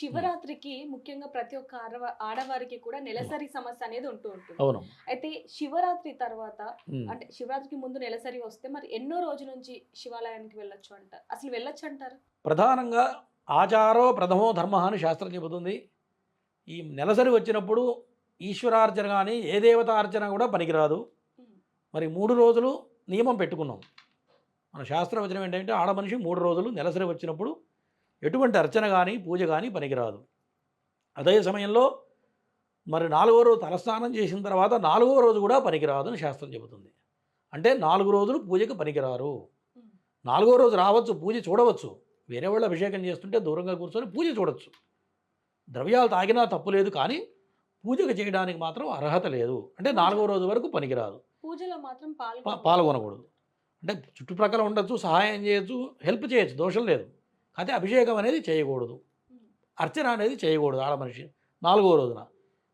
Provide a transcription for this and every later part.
శివరాత్రికి ముఖ్యంగా ప్రతి ఒక్క ఆడవారికి కూడా నెలసరి సమస్య అనేది ఉంటూ ఉంటుంది. అవును. అయితే శివరాత్రి తర్వాత హ్మ్. అంటే శివరాత్రికి ముందు నెలసరి వస్తే మరి ఎన్నో రోజుల నుంచి శివాలయానికి వెళ్ళొచ్చు అంటారు. అసలు వెళ్ళొచ్చు అంటారా? ప్రధానంగా ఆచారో ప్రథమో ధర్మః అని శాస్త్రం చెబుతుంది. ఈ నెలసరి వచ్చినప్పుడు ఈశ్వరార్చన గాని, ఏ దేవతార్చన కూడా పనికిరాదు. హ్మ్. మరి 3 రోజులు నియమం పెట్టుకున్నాం. మన శాస్త్రవచనం ఏంటంటే ఆడ మనిషి 3 రోజులు నెలసరి వచ్చినప్పుడు ఎటువంటి అర్చన గాని, పూజ గాని పనికిరాదు. అదే సమయంలో మరి 4వ రోజు తలస్నానం చేసిన తర్వాత 4వ రోజు కూడా పనికిరాదు అని శాస్త్రం చెబుతుంది. అంటే 4 రోజులు పూజకి పనికిరారు. హ్మ్. 4వ రోజు రావచ్చు, పూజ చూడవచ్చు. వేరే వాళ్ళు అభిషేకం చేస్తుంటే దూరంగా కూర్చొని పూజ చూడొచ్చు. ద్రవ్యాలు తాగినా తప్పు లేదు, కానీ పూజకు చేయడానికి మాత్రం అర్హత లేదు. అంటే పూజ 4వ రోజు వరకు పనికిరాదు. పూజలో మాత్రం పాల్గొనకూడదు. పాల్గొనకూడదు. అంటే చుట్టుప్రక్కల ఉండొచ్చు, సహాయం చేయొచ్చు, హెల్ప్ చేయొచ్చు, దోషం లేదు. అయితే అభిషేకం అనేది చేయకూడదు. హ్మ్. అర్చన అనేది చేయకూడదు ఆడ మనిషి 4వ రోజున.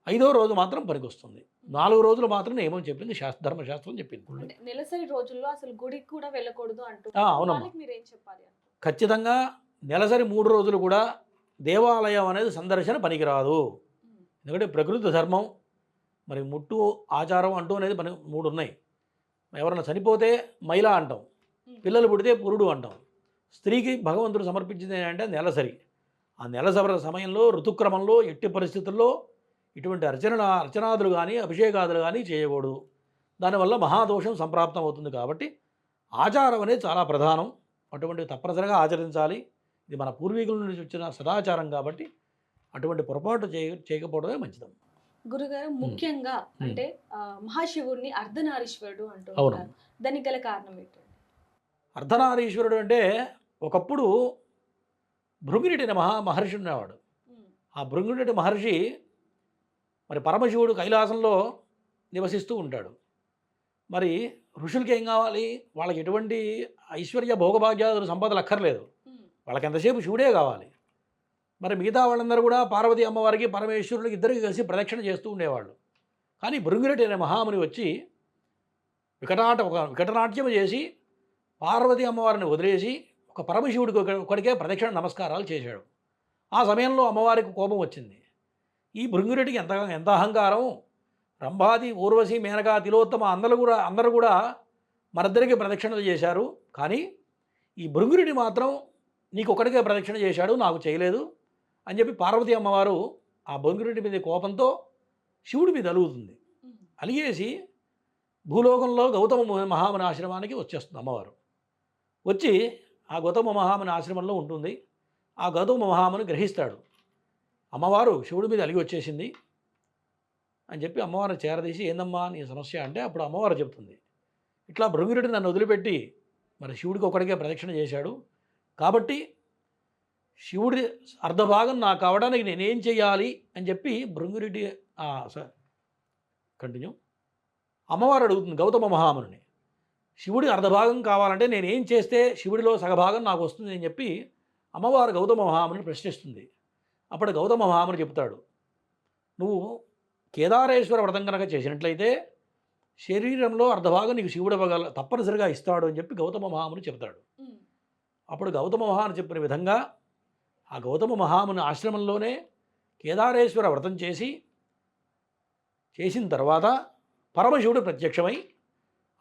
5వ రోజు మాత్రం పనికొస్తుంది. 4 రోజులు మాత్రం నియమం చెప్పింది ధర్మశాస్త్రం చెప్పింది. అంటే నెలసరి రోజుల్లో అసలు గుడికి కూడా వెళ్ళకూడదు అవునమ్మా. వాళ్ళకి మీరేం చెప్పాలి అంటారు? ఖచ్చితంగా నెలసరి 3 రోజులు కూడా దేవాలయం అనేది సందర్శన పనికిరాదు. హ్మ్. ఎందుకంటే ప్రకృతి ధర్మం, మరి ముట్టు ఆచారం అంటూ అనేది 3 ఉన్నాయి. ఎవరైనా చనిపోతే మైల అంటాం, హ్మ్. పిల్లలు పుడితే పురుడు అంటాం. స్త్రీకి భగవంతుడు సమర్పించింది ఏంటంటే నెలసరి. ఆ నెలసరి సమయంలో ఋతుక్రమంలో ఎట్టి పరిస్థితుల్లో ఇటువంటి అర్చనాదులు కానీ, అభిషేకాదులు కానీ చేయకూడదు. దానివల్ల మహాదోషం సంప్రాప్తం అవుతుంది. కాబట్టి ఆచారం అనేది చాలా ప్రధానం. అటువంటివి తప్పనిసరిగా ఆచరించాలి. ఇది మన పూర్వీకుల నుంచి వచ్చిన సదాచారం కాబట్టి అటువంటి పొరపాటు చేయకపోవడమే మంచిదం. గురుగారు హ్మ్. ముఖ్యంగా హ్మ్. అంటే మహాశివుడిని అర్ధనారీశ్వరుడు అంటూ అవును. ఉంటారు. దానికి గల కారణం ఏంటండి? అర్ధనారీశ్వరుడు అంటే ఒకప్పుడు భృగునిటి మహర్షి ఉండేవాడు. హ్మ్. ఆ భృగునిటి మహర్షి మరి పరమశివుడు కైలాసంలో నివసిస్తూ ఉంటాడు. మరి ఋషులకి ఏం కావాలి? వాళ్ళకి ఎటువంటి ఐశ్వర్య భోగభాగ్యాదులు సంపదలు అక్కర్లేదు. హ్మ్. వాళ్ళకి ఎంతసేపు శివుడే కావాలి. మరి మిగతా వాళ్ళందరూ కూడా పార్వతీ అమ్మవారికి, పరమేశ్వరుడికి ఇద్దరికి కలిసి ప్రదక్షిణ చేస్తూ ఉండేవాళ్ళు. కానీ భృగునిటి అనే మహాముని వచ్చి ఒక వికటనాట్యం చేసి పార్వతీ అమ్మవారిని వదిలేసి ఒక పరమశివుడికి ఒకడికే ప్రదక్షిణ నమస్కారాలు చేశాడు. ఆ సమయంలో అమ్మవారికి కోపం వచ్చింది. ఈ భృగురెడ్డికి ఎంత అహంకారం! రంభాది, ఊర్వశి, మేనక, తిలోత్తమ అందరూ కూడా మనిద్దరికి ప్రదక్షిణలు చేశారు. కానీ ఈ భృగురెడ్డి మాత్రం నీకు ఒక్కడికే ప్రదక్షిణ చేశాడు, నాకు చేయలేదు అని చెప్పి పార్వతీ అమ్మవారు ఆ భృగురెడ్డి మీద కోపంతో శివుడి మీద అలుగుతుంది. హ్మ్. అలిగేసి భూలోకంలో గౌతమ మహాముని ఆశ్రమానికి వచ్చేస్తుంది అమ్మవారు. వచ్చి ఆ గౌతమ మహాముని ఆశ్రమంలో ఉంటుంది. ఆ గౌతమ మహాముని గ్రహిస్తాడు, అమ్మవారు శివుడి మీద అలిగి వచ్చేసింది అని చెప్పి అమ్మవారిని చేరదీసి, ఏందమ్మా నీ సమస్య అంటే అప్పుడు అమ్మవారు చెప్తుంది, ఇట్లా భృగురుడు నన్ను వదిలిపెట్టి మరి శివుడికి ఒకడికే ప్రదక్షిణ చేశాడు. కాబట్టి శివుడి అర్ధభాగం నాకు అవడానికి నేనేం చేయాలి అని చెప్పి భృగురెడ్డి కంటిన్యూ అమ్మవారు అడుగుతుంది గౌతమ మహాముని. శివుడి అర్ధభాగం కావాలంటే నేనేం చేస్తే శివుడిలో సగభాగం నాకు వస్తుంది అని చెప్పి అమ్మవారు గౌతమ మహాముని ప్రశ్నిస్తుంది. అప్పుడు గౌతమ మహాముని చెప్తాడు, నువ్వు కేదారేశ్వర వ్రతం కనుక చేసినట్లయితే శరీరంలో అర్ధభాగం నీకు శివుడు తప్పనిసరిగా ఇస్తాడు అని చెప్పి గౌతమ మహాముని చెప్తాడు. హ్మ్. అప్పుడు గౌతమ మహాముని చెప్పిన విధంగా ఆ గౌతమ మహాముని ఆశ్రమంలోనే కేదారేశ్వర వ్రతం చేసిన తర్వాత పరమశివుడు ప్రత్యక్షమై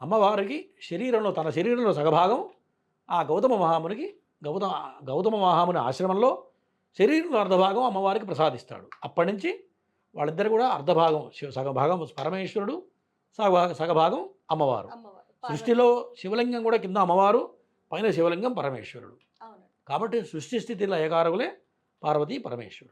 అమ్మవారికి తన శరీరంలో సగభాగం ఆ గౌతమ మహాముని ఆశ్రమంలో శరీరంలో అర్ధభాగం అమ్మవారికి ప్రసాదిస్తాడు. అప్పటి నుంచి వాళ్ళిద్దరు కూడా అర్ధభాగం సగభాగం పరమేశ్వరుడు, సగభాగం అమ్మవారు. సృష్టిలో శివలింగం కూడా కింద అమ్మవారు, పైన శివలింగం పరమేశ్వరుడు. అవునండి. కాబట్టి సృష్టి స్థితి లయకారకులే పార్వతీ పరమేశ్వరుడు.